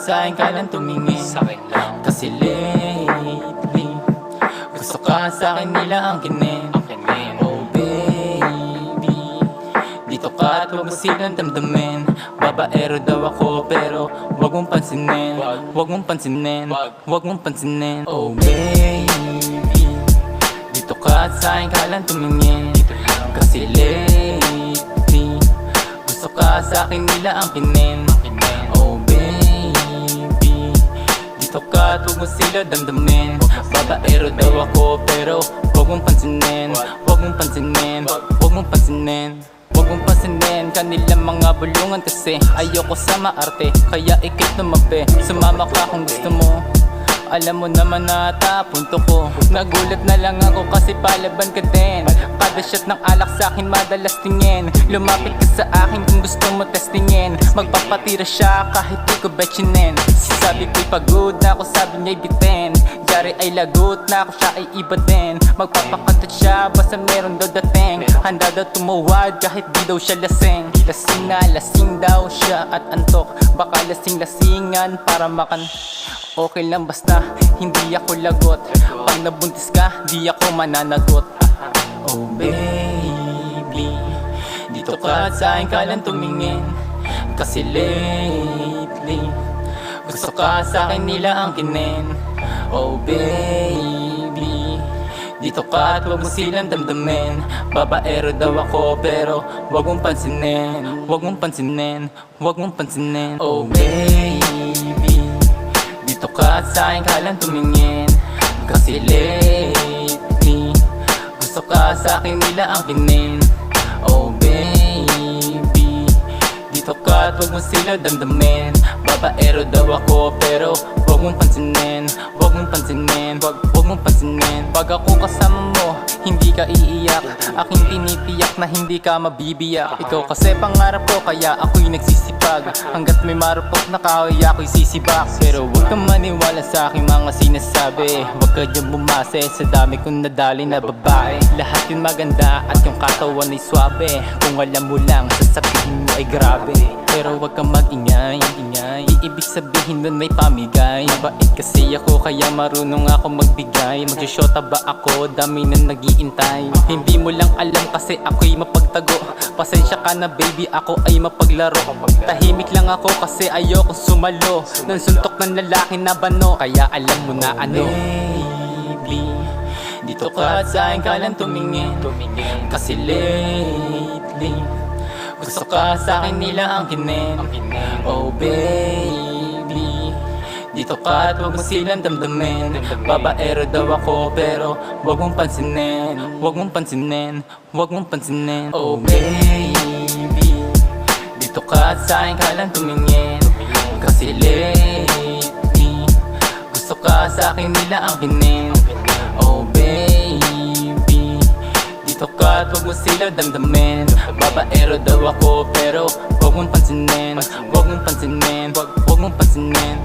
sa'kin ka lang tumingin, Sa'kin lang, kasi lately gusto ka sa'kin nila ang kinin. ang kinin. Oh baby, dito ka at huwag mo silang damdamin. Babaero daw ako pero huwag mong pansinin, huwag mong pansinin, huwag mong pansinin. Oh baby, dito ka at sa'kin ka lang tumingin, kasi lately gusto ka sa'kin nila ang kinin. Oh baby, dito ka at huwag mo sila damdamin. Babaero daw ako pero huwag mong pansinin, huwag mong pansinin, huwag mong pansinin, huwag mong pansinin kanilang mga bulungan. Kasi ayoko sa maarte, kaya ikit tumabi. Sumama ka kung gusto mo, alam mo naman na punto ko. Nagulat na lang ako kasi palaban ka din. Kada shot ng alak sa'kin madalas tingin. Lumapit ka sa akin kung gusto mo testingin. Magpapatira siya kahit di ko betchinin. Sabi ko'y pagod na ako, sabi niya'y bitin. Jari ay lagot na ako, siya ay iba din. Magpapakantot siya basta meron daw dating. Handa daw tumuwad kahit di daw siya lasing. Lasing na lasing daw siya at antok. Baka lasing-lasingan para makan. Okay lang basta hindi ako lagot. Pag nabuntis ka, di ako mananagot. Oh baby, dito ka at sa'kin ka lang tumingin, kasi lately gusto ka sa'kin nila ang kinin. Oh baby, dito ka at huwag mo silang damdamin. Babaero daw ako pero huwag mong pansinin, huwag mong pansinin, huwag mong pansinin. Oh baby, dito ka at sa'kin ka lang tumingin, kasi lately gusto ka sa'kin nila ang kinin. Oh baby, dito ka at huwag mo sila damdamin. Babaero daw ako pero huwag mong pansinin, huwag mong pansinin, huwag mong pansinin. Pag ako kasama mo, hindi ka iiyak. Aking tinitiyak na hindi ka mabibiyak. Ikaw kasi pangarap ko kaya ako'y nagsisipag. Hanggat may marupok na kahoy ako'y sisibak. Pero huwag kang maniwala sa aking mga sinasabi. Huwag ka dyan bumase sa dami kong nadali na babae. Lahat yun maganda at yung katawan ay swabe. Kung alam mo lang, sasabihin mo ay grabe. Pero huwag kang mag-ingay, ingay. Ibig sabihin nun may pamigay. Bait kasi ako kaya marunong ako magbigay. Magsusyota ba ako? Dami na nag-iintay. Hindi mo lang alam kasi ako'y mapagtago. Pasensya ka na baby, ako ay mapaglaro. Tahimik lang ako kasi ayokong sumalo ng suntok ng lalaki na bano. Kaya alam mo na ano. Baby, dito ka at sa'kin ka lang tumingin, kasi lately gusto ka sa'kin nila ang kinin. Oh baby, dito ka at huwag mo silang damdamin. Babaero daw ako pero huwag mong pansinin, huwag mong pansinin, huwag mong pansinin. Oh baby, dito ka at sa'kin ka lang tumingin, kasi lately gusto ka sa'kin nila ang kinin. Oh baby, dito ka at huwag mo sila damdamin. Babaero daw ako pero huwag mong pansinin, huwag mong pansinin, huwag mong pansinin.